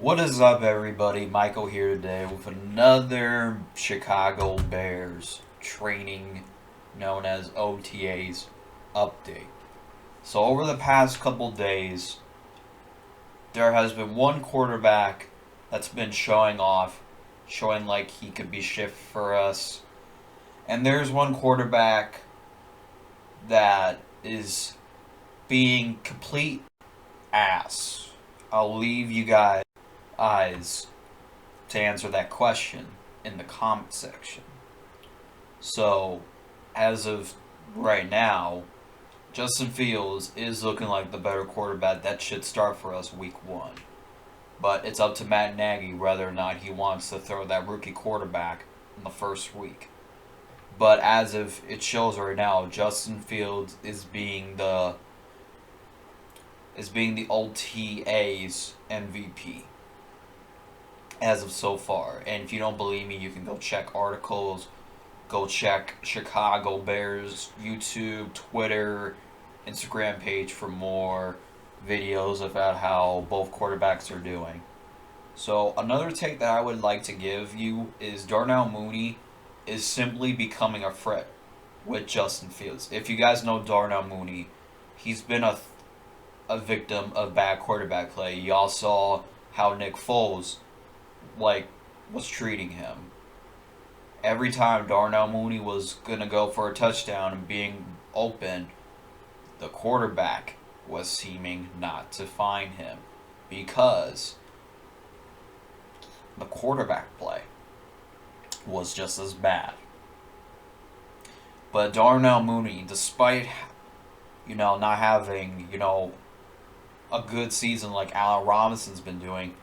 What is up, everybody? Michael here today with another Chicago Bears training known as OTAs update. So, over the past couple days, there has been one quarterback that's been showing off, showing like he could be shift for us. And there's one quarterback that is being complete ass. I'll leave you guys eyes to answer that question in the comment section. So, as of right now, Justin Fields is looking like the better quarterback that should start for us week one. But it's up to Matt Nagy whether or not he wants to throw that rookie quarterback in the first week. But as of it shows right now, Justin Fields is being the OTA's MVP as of so far. And if you don't believe me, you can go check articles, go check Chicago Bears YouTube, Twitter, Instagram page for more videos about how both quarterbacks are doing. So another take that I would like to give you is Darnell Mooney is simply becoming a threat with Justin Fields. If you guys know Darnell Mooney, he's been a victim of bad quarterback play. Y'all saw how Nick Foles was treating him. Every time Darnell Mooney was gonna go for a touchdown and being open, the quarterback was seeming not to find him because the quarterback play was just as bad. But Darnell Mooney, despite not having a good season like Allen Robinson's been doing,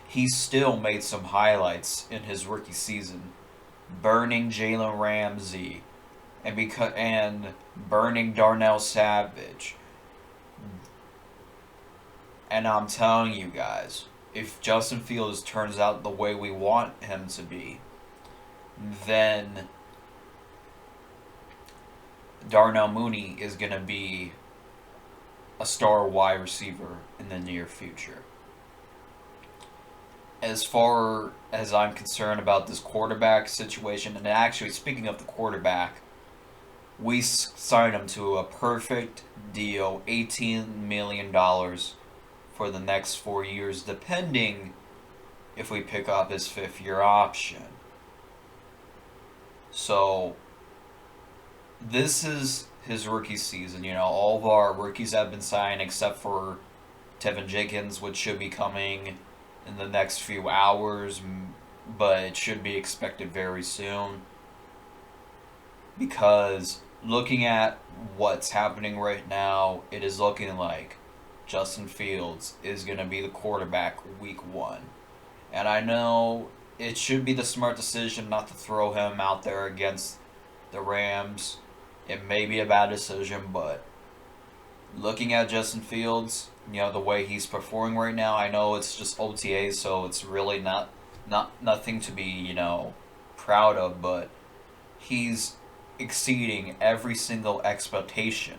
he still made some highlights in his rookie season, burning Jalen Ramsey and burning Darnell Savage. And I'm telling you guys, if Justin Fields turns out the way we want him to be, then Darnell Mooney is going to be a star wide receiver in the near future. As far as I'm concerned about this quarterback situation, and actually speaking of the quarterback, we signed him to a perfect deal, $18 million for the next 4 years, depending if we pick up his fifth-year option. So, this is his rookie season. All of our rookies have been signed except for Tevin Jenkins, which should be coming in the next few hours, but it should be expected very soon. Because looking at what's happening right now, it is looking like Justin Fields is going to be the quarterback week one. And I know it should be the smart decision not to throw him out there against the Rams. It may be a bad decision, but looking at Justin Fields, the way he's performing right now, I know it's just OTA, so it's really not nothing to be, proud of, but he's exceeding every single expectation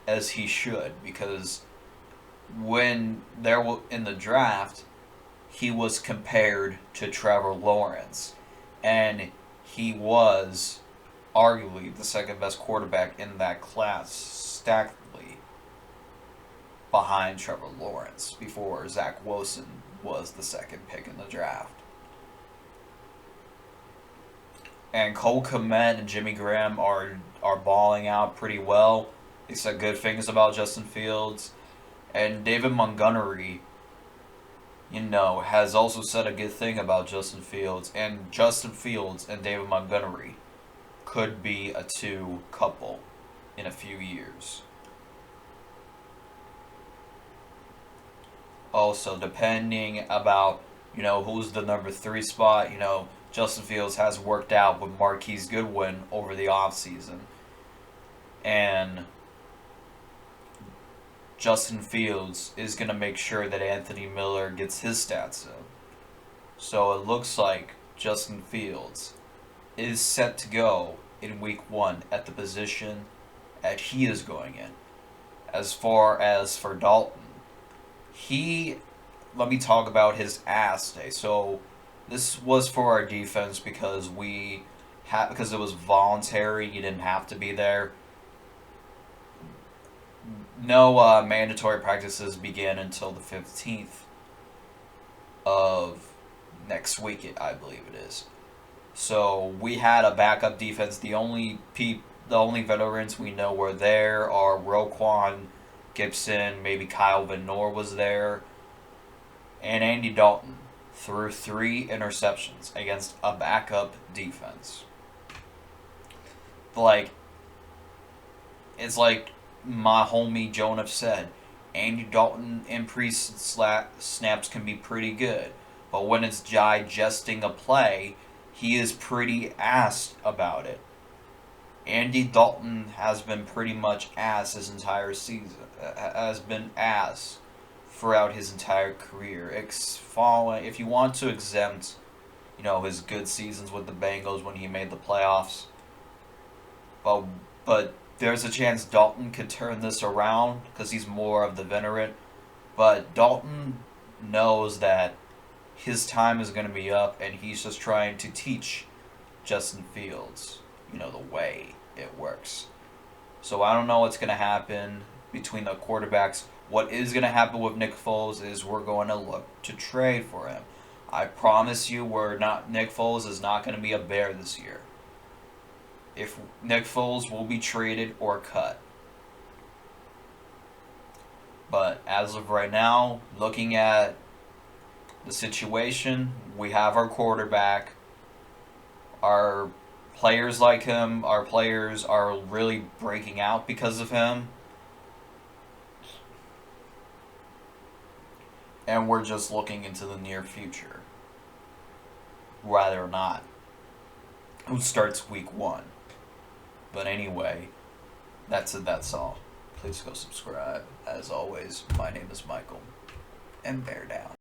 as he should, because when in the draft, he was compared to Trevor Lawrence, and he was arguably the second best quarterback in that class, stackedly behind Trevor Lawrence, before Zach Wilson was the second pick in the draft. And Cole Kmet and Jimmy Graham are balling out pretty well. They said good things about Justin Fields. And David Montgomery, has also said a good thing about Justin Fields. And Justin Fields and David Montgomery could be a two couple in a few years. Also, depending about, who's the number 3 spot, Justin Fields has worked out with Marquise Goodwin over the offseason. And Justin Fields is going to make sure that Anthony Miller gets his stats up. So it looks like Justin Fields is set to go in week one at the position that he is going in. As far as for Dalton, he let me talk about his ass day. So this was for our defense because because it was voluntary. You didn't have to be there. No mandatory practices begin until the 15th of next week, I believe it is. So we had a backup defense. The only veterans we know were there are Roquan Gibson, maybe Kyle Van Noor was there, and Andy Dalton threw 3 interceptions against a backup defense. Like, it's like my homie Jonah said, Andy Dalton in snaps can be pretty good, but when it's digesting a play, he is pretty ass about it. Andy Dalton has been pretty much ass his entire season. Has been ass throughout his entire career. If you want to exempt, his good seasons with the Bengals when he made the playoffs, but there's a chance Dalton could turn this around because he's more of the veteran. But Dalton knows that his time is going to be up, and he's just trying to teach Justin Fields, the way it works. So I don't know what's going to happen between the quarterbacks. What is going to happen with Nick Foles is we're going to look to trade for him. I promise you, Nick Foles is not going to be a Bear this year. If Nick Foles will be traded or cut. But as of right now, looking at the situation, we have our quarterback. Our players like him, our players are really breaking out because of him. And we're just looking into the near future. Rather or not. Who starts week 1. But anyway, that's all. Please go subscribe. As always, my name is Michael. And bear down.